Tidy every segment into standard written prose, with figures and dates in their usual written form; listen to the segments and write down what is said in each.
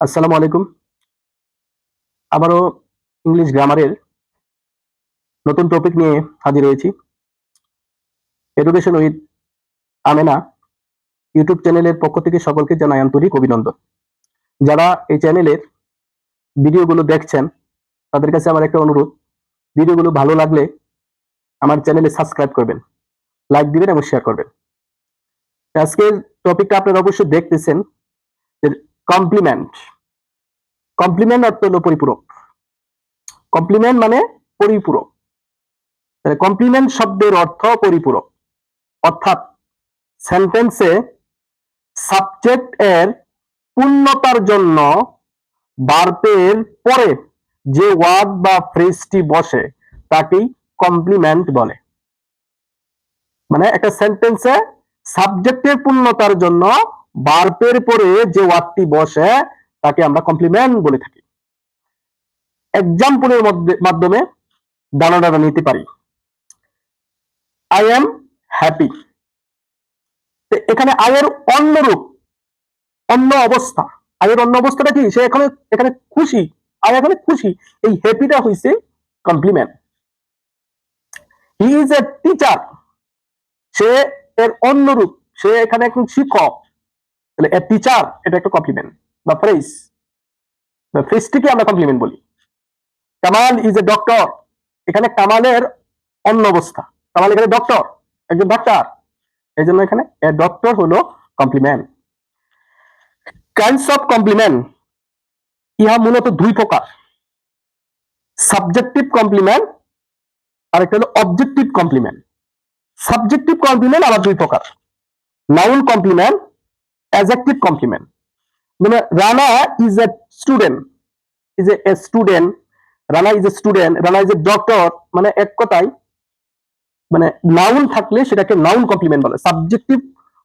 আসসালামু আলাইকুম। আবারও ইংলিশ গ্রামারের নতুন টপিক নিয়ে হাজির হয়েছি। এডুকেশন উইথ আমেনা ইউটিউব চ্যানেলের পক্ষ থেকে সকলকে জানাই আন্তরিক অভিনন্দন। যারা এই চ্যানেলের ভিডিওগুলো দেখছেন তাদের কাছে আমার একটা অনুরোধ, ভিডিওগুলো ভালো লাগলে আমার চ্যানেলে সাবস্ক্রাইব করবেন, লাইক দিবেন এবং শেয়ার করবেন। আজকের টপিকটা আপনারা অবশ্যই দেখতেছেন যে কমপ্লিমেন্ট। কমপ্লিমেন্ট অর্থ হলো পরিপূরক। কমপ্লিমেন্ট মানে পরিপূরক। কমপ্লিমেন্ট শব্দের অর্থ পরিপূরক, অর্থাৎ সেন্টেন্সে সাবজেক্ট এর পূর্ণতার জন্য ভার্বের পরে যে ওয়ার্ড বা ফ্রেজটি বসে তাকেই কমপ্লিমেন্ট বলে। মানে একটা সেন্টেন্সে সাবজেক্টের পূর্ণতার জন্য ভার্বের পরে যে ওয়ার্ডটি বসে তাকে আমরা কমপ্লিমেন্ট বলে থাকি। এক্সাম্পলের মাধ্যমে ধারণাটা নিতে পারি। I am happy. এখানে আয়ের অন্য রূপ, অন্য অবস্থা। আয়ের অন্য অবস্থাটা কি? সে এখানে খুশি। আয় এখানে খুশি। এই হ্যাপিটা হইছে complement. He is a teacher. সে এর অন্য রূপ, সে এখানে একজন শিক্ষক। তাহলে এ টিচার এটা একটা কমপ্লিমেন্ট বা ফ্রেজ। ফ্রেজটিকে আমরা কমপ্লিমেন্ট বলি। Kamal is a doctor. এখানে কামালের অন্য অবস্থা। কামাল এখানে ডক্টর, একজন ডাক্তার। এই জন্য এখানে এ ডক্টর হলো কমপ্লিমেন্ট। কাইন্ডস অফ কমপ্লিমেন্ট, ইহা মূলত দুই প্রকার। সাবজেক্টিভ কমপ্লিমেন্ট আর একটা হলো অবজেক্টিভ কমপ্লিমেন্ট। সাবজেক্টিভ কমপ্লিমেন্ট আবার দুই প্রকার, নাউন কমপ্লিমেন্ট, অ্যাডজেক্টিভ কমপ্লিমেন্ট। মানে Rana is a student, is a student, Rana is a student, Rana is a doctor. মানে এক কথায় মানে নাউন থাকলে সেটাকে নাউন কমপ্লিমেন্ট বলে। সাবজেক্টিভ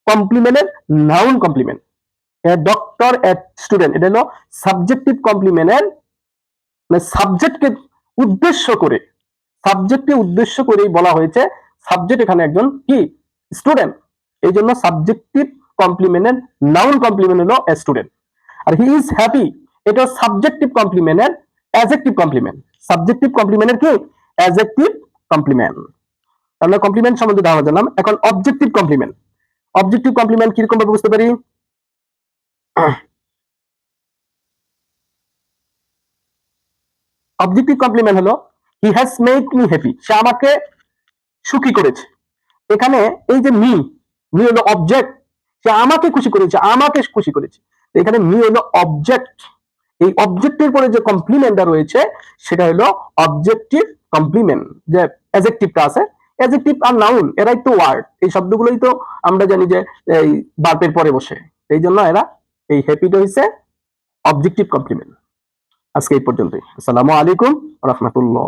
কমপ্লিমেন্টের noun complement. A doctor, a student, এটা হলো সাবজেক্টিভ কমপ্লিমেন্টের, মানে সাবজেক্টকে উদ্দেশ্য করে, সাবজেক্টকে উদ্দেশ্য করেই বলা হয়েছে। সাবজেক্ট এখানে একজন কি? স্টুডেন্ট। এই জন্য সাবজেক্টিভ কমপ্লিমেন্টের নাউন কমপ্লিমেন্ট হলো এ স্টুডেন্ট। আর হি ইজ হ্যাপি, এটা সাবজেক্টিভ কমপ্লিমেন্টের অ্যাডজেক্টিভ কমপ্লিমেন্ট। সাবজেক্টিভ কমপ্লিমেন্টের কি? Adjective complement. আমরা কমপ্লিমেন্ট সম্বন্ধে ধারণা জানলাম। এখন অবজেক্টিভ কমপ্লিমেন্ট। অবজেক্টিভ কমপ্লিমেন্ট কিরকম ভাবে বুঝতে পারি? অবজেক্টিভ কমপ্লিমেন্ট হলো he has made me happy, সে আমাকে সুখী করেছে। এখানে এই যে মি, মি হলো অবজেক্ট, সে আমাকে খুশি করেছে, আমাকে খুশি করেছে। এখানে মি হলো অবজেক্ট। এই অবজেক্টের পরে যে কমপ্লিমেন্টটা রয়েছে সেটা হলো অবজেক্টিভ কমপ্লিমেন্ট। যে অ্যাডজেক্টিভটা আছে, অ্যাডজেক্টিভ আর নাউন এরাই তো ওয়ার্ড। এই শব্দগুলোই তো আমরা জানি যে এই ভার্বের পরে বসে। এই জন্য এরা এই হ্যাপিটা হইছে অবজেক্টিভ কমপ্লিমেন্ট। আজকে এই পর্যন্তই। আসসালামু আলাইকুম ওয়া রাহমাতুল্লাহ।